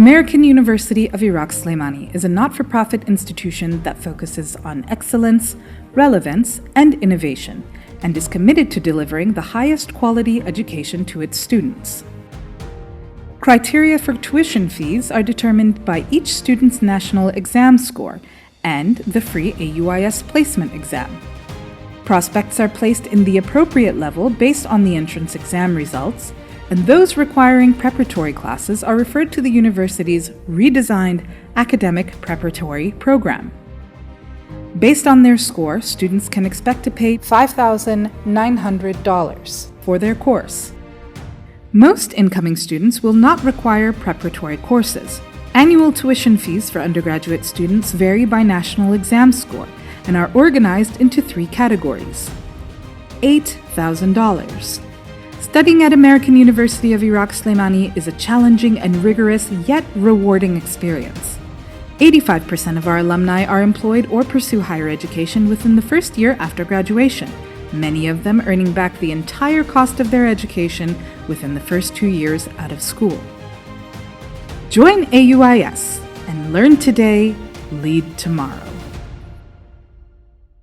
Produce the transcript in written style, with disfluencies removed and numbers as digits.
American University of Iraq Slemani is a not-for-profit institution that focuses on excellence, relevance, and innovation, and is committed to delivering the highest quality education to its students. Criteria for tuition fees are determined by each student's national exam score and the free AUIS placement exam. Prospects are placed in the appropriate level based on the entrance exam results, and those requiring preparatory classes are referred to the university's redesigned academic preparatory program. Based on their score, students can expect to pay $5,900 for their course. Most incoming students will not require preparatory courses. Annual tuition fees for undergraduate students vary by national exam score and are organized into 3 categories. $8,000. Studying at American University of Iraq Slemani is a challenging and rigorous yet rewarding experience. 85% of our alumni are employed or pursue higher education within the first year after graduation, many of them earning back the entire cost of their education within the first 2 years out of school. Join AUIS and learn today, lead tomorrow.